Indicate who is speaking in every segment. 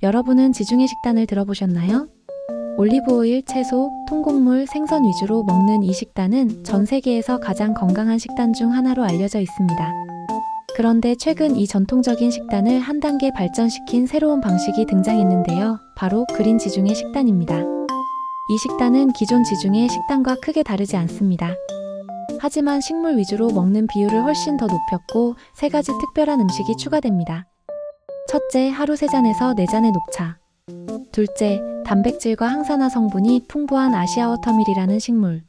Speaker 1: 여러분은 지중해 식단을 들어보셨나요? 올리브오일, 채소, 통곡물, 생선 위주로 먹는 이 식단은 전 세계에서 가장 건강한 식단 중 하나로 알려져 있습니다. 그런데 최근 이 전통적인 식단을 한 단계 발전시킨 새로운 방식이 등장했는데요. 바로 그린 지중해 식단입니다. 이 식단은 기존 지중해 식단과 크게 다르지 않습니다. 하지만 식물 위주로 먹는 비율을 훨씬 더 높였고 세 가지 특별한 음식이 추가됩니다. 첫째, 하루 3잔에서 4잔의 녹차. 둘째, 단백질과 항산화 성분이 풍부한 아시아 워터밀이라는 식물.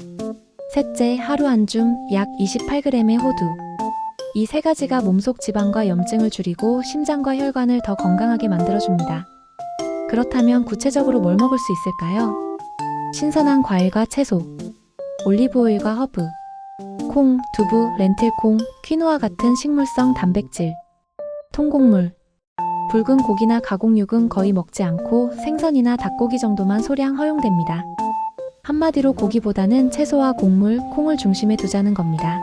Speaker 1: 셋째, 하루 한 줌, 약 28g의 호두. 이 세 가지가 몸속 지방과 염증을 줄이고 심장과 혈관을 더 건강하게 만들어줍니다. 그렇다면 구체적으로 뭘 먹을 수 있을까요? 신선한 과일과 채소, 올리브오일과 허브, 콩, 두부, 렌틸콩, 퀴노아 같은 식물성 단백질, 통곡물, 붉은 고기나 가공육은 거의 먹지 않고 생선이나 닭고기 정도만 소량 허용됩니다. 한마디로 고기보다는 채소와 곡물, 콩을 중심에 두자는 겁니다.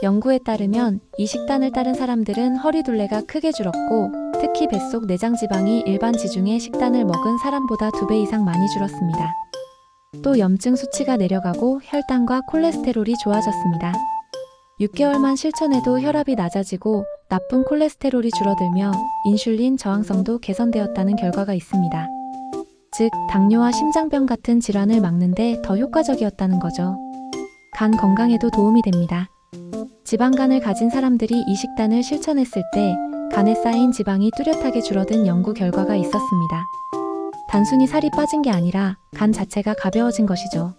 Speaker 1: 연구에 따르면 이 식단을 따른 사람들은 허리둘레가 크게 줄었고 특히 뱃속 내장 지방이 일반 지중해 식단을 먹은 사람보다 2배 이상 많이 줄었습니다. 또 염증 수치가 내려가고 혈당과 콜레스테롤이 좋아졌습니다. 6개월만 실천해도 혈압이 낮아지고 나쁜 콜레스테롤이 줄어들며 인슐린 저항성도 개선되었다는 결과가 있습니다. 즉, 당뇨와 심장병 같은 질환을 막는 데 더 효과적이었다는 거죠. 간 건강에도 도움이 됩니다. 지방간을 가진 사람들이 이 식단을 실천했을 때 간에 쌓인 지방이 뚜렷하게 줄어든 연구 결과가 있었습니다. 단순히 살이 빠진 게 아니라 간 자체가 가벼워진 것이죠.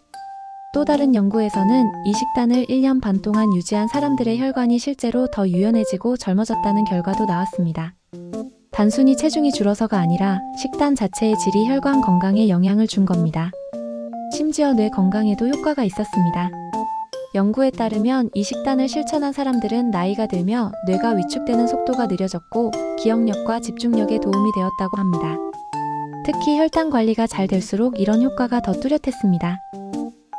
Speaker 1: 또 다른 연구에서는 이 식단을 1년 반 동안 유지한 사람들의 혈관이 실제로 더 유연해지고 젊어졌다는 결과도 나왔습니다. 단순히 체중이 줄어서가 아니라 식단 자체의 질이 혈관 건강에 영향을 준 겁니다. 심지어 뇌 건강에도 효과가 있었습니다. 연구에 따르면 이 식단을 실천한 사람들은 나이가 들며 뇌가 위축되는 속도가 느려졌고 기억력과 집중력에 도움이 되었다고 합니다. 특히 혈당 관리가 잘 될수록 이런 효과가 더 뚜렷했습니다.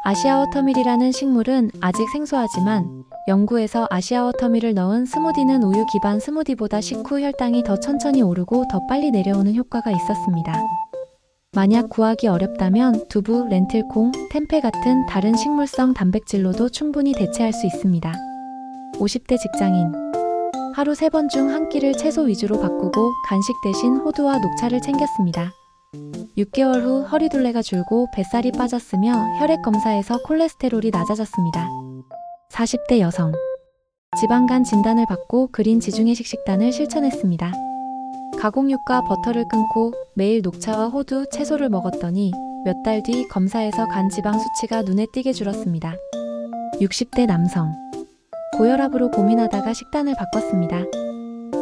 Speaker 1: 아시아 워터밀이라는 식물은 아직 생소하지만 연구에서 아시아 워터밀을 넣은 스무디는 우유 기반 스무디보다 식후 혈당이 더 천천히 오르고 더 빨리 내려오는 효과가 있었습니다. 만약 구하기 어렵다면 두부, 렌틸콩, 템페 같은 다른 식물성 단백질로도 충분히 대체할 수 있습니다. 50대 직장인. 하루 3번 중 한 끼를 채소 위주로 바꾸고 간식 대신 호두와 녹차를 챙겼습니다. 6개월 후 허리둘레가 줄고 뱃살이 빠졌으며 혈액 검사에서 콜레스테롤이 낮아졌습니다. 40대 여성. 지방간 진단을 받고 그린 지중해식 식단을 실천했습니다. 가공육과 버터를 끊고 매일 녹차와 호두, 채소를 먹었더니 몇 달 뒤 검사에서 간 지방 수치가 눈에 띄게 줄었습니다. 60대 남성. 고혈압으로 고민하다가 식단을 바꿨습니다.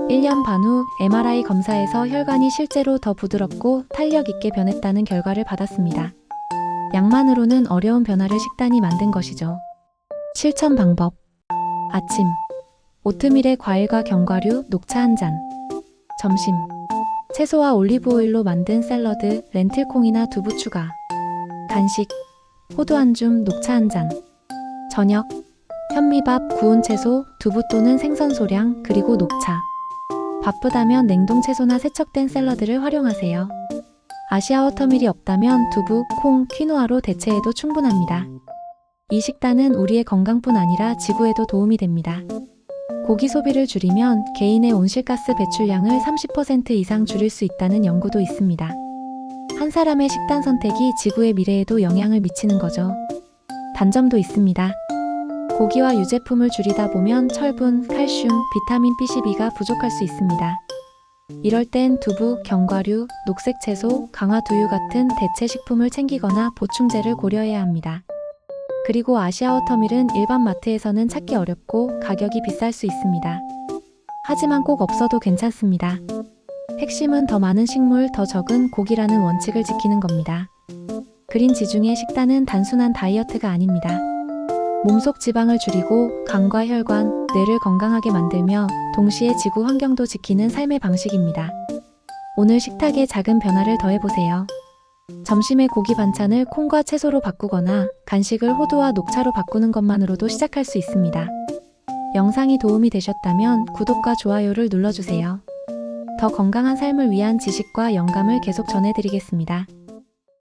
Speaker 1: 1년 반 후 MRI 검사에서 혈관이 실제로 더 부드럽고 탄력 있게 변했다는 결과를 받았습니다. 약만으로는 어려운 변화를 식단이 만든 것이죠. 실천 방법. 아침. 오트밀에 과일과 견과류, 녹차 한 잔. 점심. 채소와 올리브오일로 만든 샐러드, 렌틸콩이나 두부 추가. 간식. 호두 한 줌, 녹차 한 잔. 저녁. 현미밥, 구운 채소, 두부 또는 생선 소량, 그리고 녹차. 바쁘다면 냉동 채소나 세척된 샐러드를 활용하세요. 아시아 워터밀이 없다면 두부, 콩, 퀴노아로 대체해도 충분합니다. 이 식단은 우리의 건강뿐 아니라 지구에도 도움이 됩니다. 고기 소비를 줄이면 개인의 온실가스 배출량을 30% 이상 줄일 수 있다는 연구도 있습니다. 한 사람의 식단 선택이 지구의 미래에도 영향을 미치는 거죠. 단점도 있습니다. 고기와 유제품을 줄이다 보면 철분, 칼슘, 비타민 B12가 부족할 수 있습니다. 이럴 땐 두부, 견과류, 녹색 채소, 강화 두유 같은 대체 식품을 챙기거나 보충제를 고려해야 합니다. 그리고 아시아 워터밀은 일반 마트에서는 찾기 어렵고 가격이 비쌀 수 있습니다. 하지만 꼭 없어도 괜찮습니다. 핵심은 더 많은 식물, 더 적은 고기라는 원칙을 지키는 겁니다. 그린 지중해 식단은 단순한 다이어트가 아닙니다. 몸속 지방을 줄이고 간과 혈관, 뇌를 건강하게 만들며 동시에 지구 환경도 지키는 삶의 방식입니다. 오늘 식탁에 작은 변화를 더해보세요. 점심에 고기 반찬을 콩과 채소로 바꾸거나 간식을 호두와 녹차로 바꾸는 것만으로도 시작할 수 있습니다. 영상이 도움이 되셨다면 구독과 좋아요를 눌러주세요. 더 건강한 삶을 위한 지식과 영감을 계속 전해드리겠습니다.